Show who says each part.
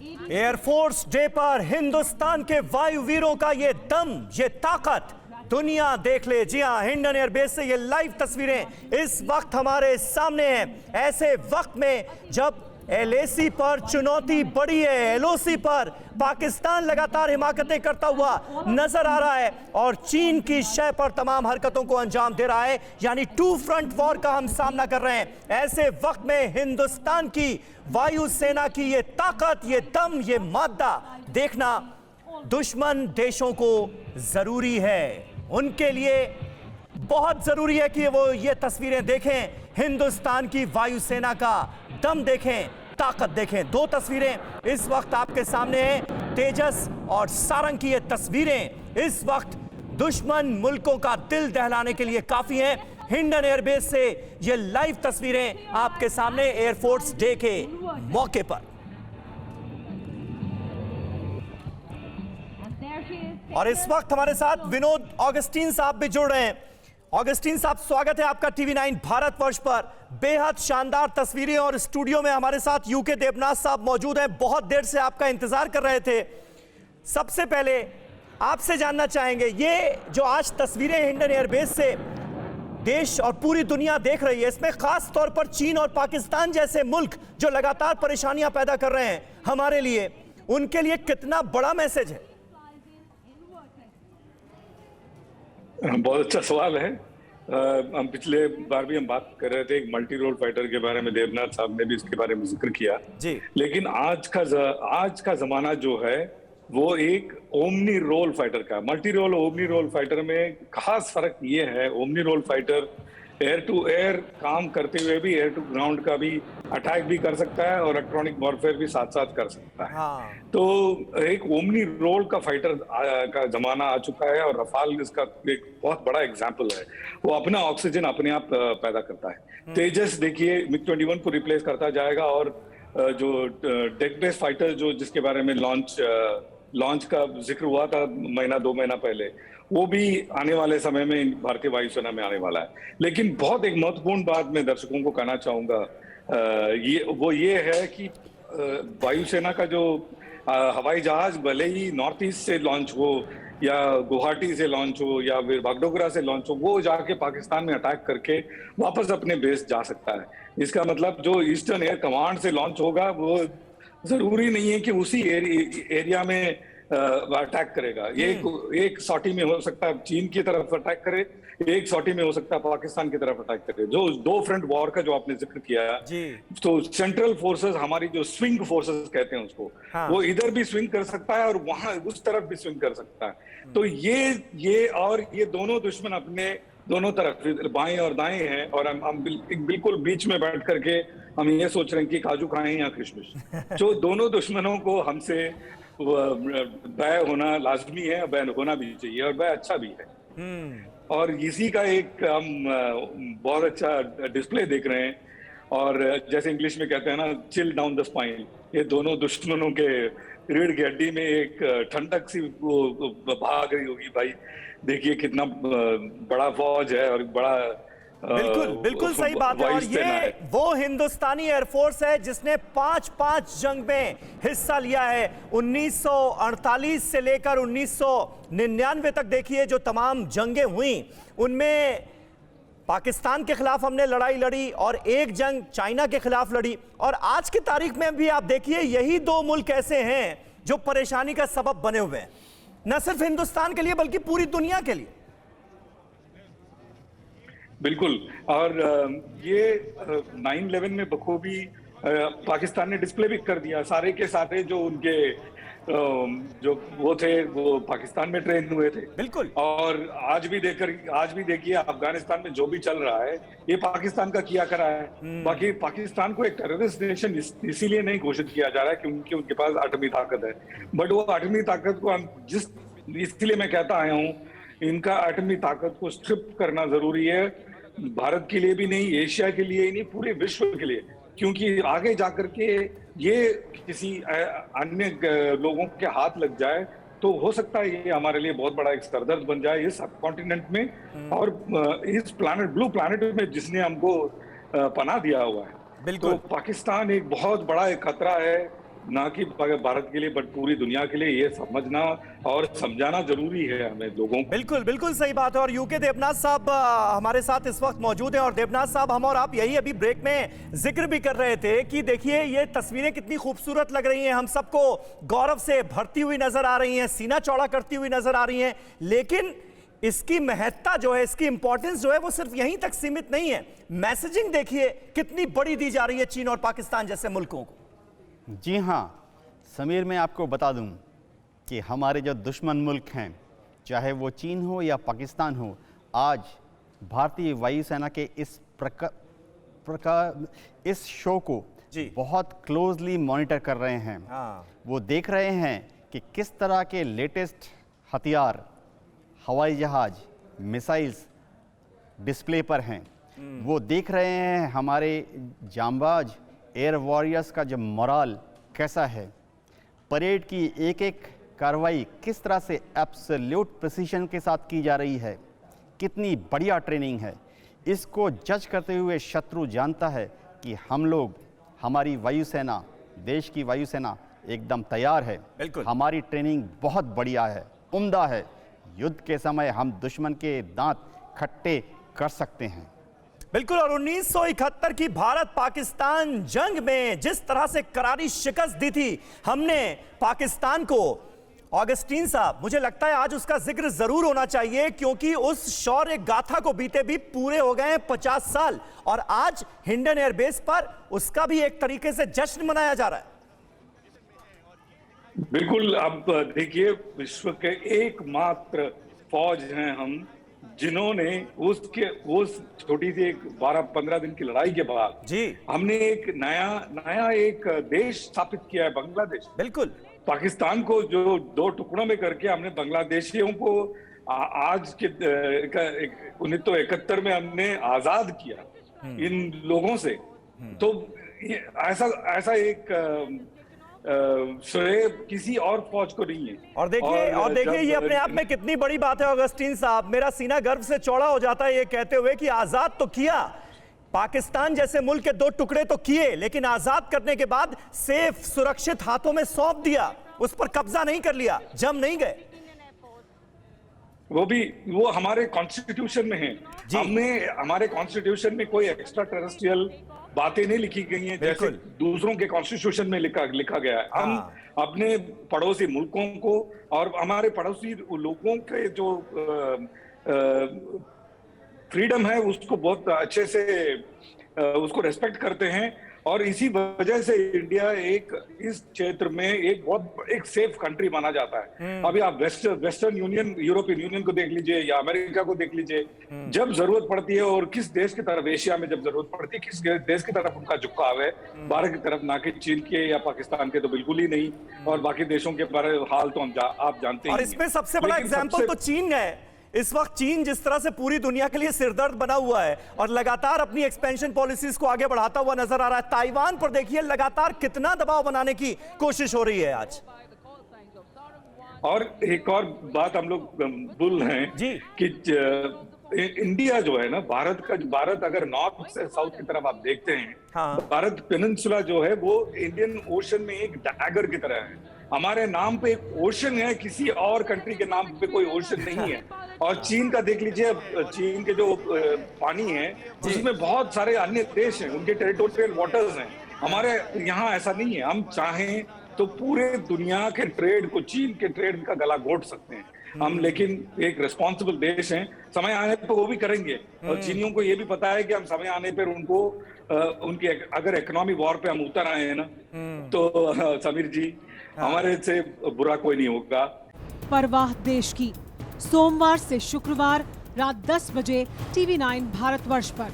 Speaker 1: Air force day पर हिंदुस्तान के वायुवीरों का ये दम, ये ताकत दुनिया देख ले। जी हां, हिंडन एयरबेस से ये लाइव तस्वीरें इस वक्त हमारे सामने हैं। ऐसे वक्त में जब एलएसी पर चुनौती बढ़ी है, एलओसी पर पाकिस्तान लगातार हिमाकतें करता हुआ नजर आ रहा है और चीन की शय पर तमाम हरकतों को अंजाम दे रहा है, यानी टू फ्रंट वॉर का हम सामना कर रहे हैं। ऐसे वक्त में हिंदुस्तान की वायुसेना की ये ताकत, ये दम, ये मादा देखना दुश्मन देशों को जरूरी है। उनके लिए बहुत जरूरी है कि वो ये तस्वीरें देखें, हिंदुस्तान की वायुसेना का दम देखें, ताकत देखें। दो तस्वीरें इस वक्त आपके सामने हैं, तेजस और सारंग की ये तस्वीरें इस वक्त दुश्मन मुल्कों का दिल दहलाने के लिए काफी हैं। हिंडन एयरबेस से ये लाइव तस्वीरें आपके सामने एयरफोर्स डे के मौके पर। और इस वक्त हमारे साथ विनोद ऑगस्टीन साहब भी जुड़ रहे हैं। ऑगस्टीन साहब, स्वागत है आपका टीवी 9 भारतवर्ष पर। बेहद शानदार तस्वीरें और स्टूडियो में हमारे साथ यूके देवनाथ साहब मौजूद हैं। बहुत देर से आपका इंतजार कर रहे थे। सबसे पहले आपसे जानना चाहेंगे, ये जो आज तस्वीरें हिंडन एयरबेस से देश और पूरी दुनिया देख रही है, इसमें खास तौर पर चीन और पाकिस्तान जैसे मुल्क जो लगातार परेशानियां पैदा कर रहे हैं हमारे लिए, उनके लिए कितना बड़ा मैसेज है?
Speaker 2: बहुत अच्छा सवाल है। हम पिछले बार भी हम बात कर रहे थे एक मल्टी रोल फाइटर के बारे में, देवनाथ साहब ने भी इसके बारे में जिक्र किया
Speaker 1: जी।
Speaker 2: लेकिन आज का जमाना जो है वो एक ओमनी रोल फाइटर का। Multi role omni role fighter में खास फर्क ये है, omni role fighter air to air काम करते हुए भी एयर टू ग्राउंड का भी अटैक भी कर सकता है और इलेक्ट्रॉनिक वॉरफेयर भी साथ साथ कर सकता है।
Speaker 1: हाँ।
Speaker 2: तो एक ओमनी रोल का फाइटर का जमाना आ चुका है और रफाल इसका एक बहुत बड़ा एग्जाम्पल है। वो अपना ऑक्सीजन अपने आप पैदा करता है। तेजस देखिए मिग-21 को रिप्लेस करता जाएगा और जो डेक बेस्ड फाइटर जो जिसके बारे में लॉन्च का जिक्र हुआ था महीना 2 महीना पहले, वो भी आने वाले समय में भारतीय वायुसेना में आने वाला है। लेकिन बहुत एक महत्वपूर्ण बात मैं दर्शकों को कहना चाहूंगा, ये है कि वायुसेना का जो हवाई जहाज भले ही नॉर्थ ईस्ट से लॉन्च हो या गुवाहाटी से लॉन्च हो या फिर बागडोगरा से लॉन्च हो, वो जाके पाकिस्तान में अटैक करके वापस अपने बेस जा सकता है। इसका मतलब जो ईस्टर्न एयर कमांड से लॉन्च होगा वो जरूरी नहीं है कि उसी एरिया में अटैक करेगा। एक सॉटी में हो सकता है चीन की तरफ अटैक करे, एक सॉटी में हो सकता है पाकिस्तान की तरफ अटैक करे। जो दो फ्रंट वॉर का जो आपने जिक्र किया
Speaker 1: जी।
Speaker 2: तो सेंट्रल फोर्सेस, हमारी जो स्विंग फोर्सेस कहते हैं उसको,
Speaker 1: हाँ। वो
Speaker 2: इधर भी स्विंग कर सकता है और वहां उस तरफ भी स्विंग कर सकता है। तो ये दोनों दुश्मन अपने दोनों तरफ बाएं और दाएं हैं और हम बिल्कुल बीच में बैठ करके हम ये सोच रहे हैं कि काजू खाएं या किशमिश। जो दोनों दुश्मनों को हमसे बैय होना लाजमी है, बैय होना भी चाहिए और बैय अच्छा भी है। और इसी का एक हम बहुत अच्छा डिस्प्ले देख रहे हैं और जैसे इंग्लिश में कहते हैं ना, चिल डाउन द स्पाइन। ये दोनों दुश्मनों के रीढ़ की हड्डी में एक ठंडक सी भाग रही होगी। भाई देखिए कितना बड़ा फौज है और बड़ा
Speaker 1: बिल्कुल सही बात है। और ये वो हिंदुस्तानी एयरफोर्स है जिसने 5 जंग में हिस्सा लिया है। 1948 से लेकर 1999 तक देखिए जो तमाम जंगें हुई, उनमें पाकिस्तान के खिलाफ हमने लड़ाई लड़ी और एक जंग चाइना के खिलाफ लड़ी। और आज की तारीख में भी आप देखिए यही 2 मुल्क ऐसे हैं जो परेशानी का सबब बने हुए हैं, न सिर्फ हिंदुस्तान के लिए बल्कि पूरी दुनिया के लिए।
Speaker 2: बिल्कुल। और ये 9/11 में बखूबी पाकिस्तान ने डिस्प्ले भी कर दिया। सारे के सारे जो उनके जो वो थे वो पाकिस्तान में ट्रेन हुए थे।
Speaker 1: बिल्कुल।
Speaker 2: और आज भी देखिए अफगानिस्तान में जो भी चल रहा है ये पाकिस्तान का किया करा है। बाकी पाकिस्तान को एक टेररिस्ट नेशन इसीलिए नहीं घोषित किया जा रहा है क्योंकि उनके पास एटमी ताकत है। बट वो एटमी ताकत को हम इसलिए मैं कहता आया हूँ, इनका एटमी ताकत को स्ट्रिप करना जरूरी है, भारत के लिए भी नहीं, एशिया के लिए ही नहीं, पूरे विश्व के लिए। क्योंकि आगे जाकर के ये किसी अन्य लोगों के हाथ लग जाए तो हो सकता है ये हमारे लिए बहुत बड़ा एक सरदर्द बन जाए इस सब कॉन्टिनेंट में और इस ब्लू प्लैनेट में जिसने हमको पनाह दिया हुआ है। तो पाकिस्तान एक बहुत बड़ा एक खतरा है ना कि भारत के लिए बट पूरी दुनिया के लिए ये समझना और समझाना जरूरी है हमें लोगों को।
Speaker 1: बिल्कुल बिल्कुल सही बात है। और यूके देवनाथ साहब हमारे साथ इस वक्त मौजूद हैं। और देवनाथ साहब, हम और आप यही अभी ब्रेक में जिक्र भी कर रहे थे कि देखिए ये तस्वीरें कितनी खूबसूरत लग रही हैं, हम सबको गौरव से भरती हुई नजर आ रही हैं, सीना चौड़ा करती हुई नजर आ रही हैं, लेकिन इसकी महत्ता जो है, इसकी इंपॉर्टेंस जो है वो सिर्फ यहीं तक सीमित नहीं है। मैसेजिंग देखिए कितनी बड़ी दी जा रही है चीन और पाकिस्तान जैसे मुल्कों को।
Speaker 3: जी हाँ समीर, मैं आपको बता दूं कि हमारे जो दुश्मन मुल्क हैं, चाहे वो चीन हो या पाकिस्तान हो, आज भारतीय वायुसेना के इस शो को
Speaker 1: जी
Speaker 3: बहुत क्लोजली मॉनिटर कर रहे हैं। वो देख रहे हैं कि किस तरह के लेटेस्ट हथियार, हवाई जहाज, मिसाइल्स डिस्प्ले पर हैं। वो देख रहे हैं हमारे जांबाज एयर वॉरियर्स का जो मोराल कैसा है, परेड की एक एक कार्रवाई किस तरह से एब्सोल्यूट प्रिसीशन के साथ की जा रही है, कितनी बढ़िया ट्रेनिंग है। इसको जज करते हुए शत्रु जानता है कि हम लोग, हमारी वायुसेना, देश की वायुसेना एकदम तैयार है।
Speaker 1: बिल्कुल।
Speaker 3: हमारी ट्रेनिंग बहुत बढ़िया है, उम्दा है। युद्ध के समय हम दुश्मन के दांत खट्टे कर सकते हैं।
Speaker 1: बिल्कुल। और 1971 की भारत पाकिस्तान जंग में जिस तरह से करारी शिकस्त दी थी हमने पाकिस्तान को, ऑगस्टीन साहब, मुझे लगता है आज उसका जिक्र जरूर होना चाहिए, क्योंकि उस शौर्य गाथा को बीते भी पूरे हो गए हैं 50 साल और आज हिंडन एयरबेस पर उसका भी एक तरीके से जश्न मनाया जा रहा है।
Speaker 2: बिल्कुल। अब देखिए, विश्व के एकमात्र फौज हैं हम जिन्होंने उस छोटी सी एक 12-15 दिन की लड़ाई के बाद
Speaker 1: जी
Speaker 2: हमने एक नया एक देश स्थापित किया है, बांग्लादेश।
Speaker 1: बिल्कुल।
Speaker 2: पाकिस्तान को जो 2 टुकड़ों में करके हमने बांग्लादेशियों को आज के 1971 में हमने आजाद किया इन लोगों से। तो ऐसा एक श्रेय किसी और फौज को नहीं है।
Speaker 1: और देखिए ये अपने आप में कितनी बड़ी बात है ऑगस्टीन साहब। मेरा सीना गर्व से चौड़ा हो जाता है ये कहते हुए कि आजाद तो किया, पाकिस्तान जैसे मुल्क के 2 टुकड़े तो किए, लेकिन आजाद करने के बाद सेफ सुरक्षित हाथों में सौंप दिया, उस पर कब्जा नहीं कर लिया, जम नहीं गए।
Speaker 2: वो हमारे कॉन्स्टिट्यूशन में है। हमारे कॉन्स्टिट्यूशन में कोई एक्स्ट्रा टेरेस्ट्रियल बातें नहीं लिखी गई हैं जैसे दूसरों के कॉन्स्टिट्यूशन में लिखा गया है। हम अपने पड़ोसी मुल्कों को और हमारे पड़ोसी लोगों के जो फ्रीडम है उसको बहुत अच्छे से उसको रेस्पेक्ट करते हैं। और इसी वजह से इंडिया इस क्षेत्र में एक सेफ कंट्री माना जाता है। अभी आप वेस्टर्न यूनियन, यूरोपियन यूनियन को देख लीजिए या अमेरिका को देख लीजिए, जब जरूरत पड़ती है और किस देश की तरफ, एशिया में जब जरूरत पड़ती है, किस देश की तरफ उनका झुकाव है, भारत की तरफ, ना कि चीन के या पाकिस्तान के तो बिल्कुल ही नहीं। और बाकी देशों के बारे हाल तो आप जानते हैं।
Speaker 1: और इसमें सबसे बड़ा एग्जाम्पल तो चीन है। इस वक्त चीन जिस तरह से पूरी दुनिया के लिए सिरदर्द बना हुआ है और लगातार अपनी एक्सपेंशन पॉलिसीज को आगे बढ़ाता हुआ नजर आ रहा है। ताइवान पर देखिए लगातार कितना दबाव बनाने की कोशिश हो रही है आज।
Speaker 2: और एक और बात हम लोग भूल रहे हैं
Speaker 1: जी
Speaker 2: कि इंडिया जो है ना, भारत अगर नॉर्थ से साउथ की तरफ आप देखते हैं, भारत पेनिनसुला जो है वो इंडियन ओशन में एक डैगर की तरह है। हमारे नाम पे एक ओशन है, किसी और कंट्री के नाम पे कोई ओशन नहीं है। और चीन का देख लीजिए, चीन के जो पानी है उसमें बहुत सारे अन्य देश हैं, उनके टेरिटोरियल वाटर्स हैं। हमारे यहाँ ऐसा नहीं है। हम चाहें तो पूरे दुनिया के ट्रेड को, चीन के ट्रेड का गला घोट सकते हैं हम, लेकिन एक रिस्पॉन्सिबल देश हैं। समय आने पर वो भी करेंगे। और चीनियों को ये भी पता है कि हम समय आने पर उनको उनकी अगर इकोनॉमी वॉर पे हम उतर आए हैं ना, तो समीर जी हमारे से बुरा कोई नहीं होगा।
Speaker 4: परवाह देश की, सोमवार से शुक्रवार रात 10 बजे TV9 भारतवर्ष पर।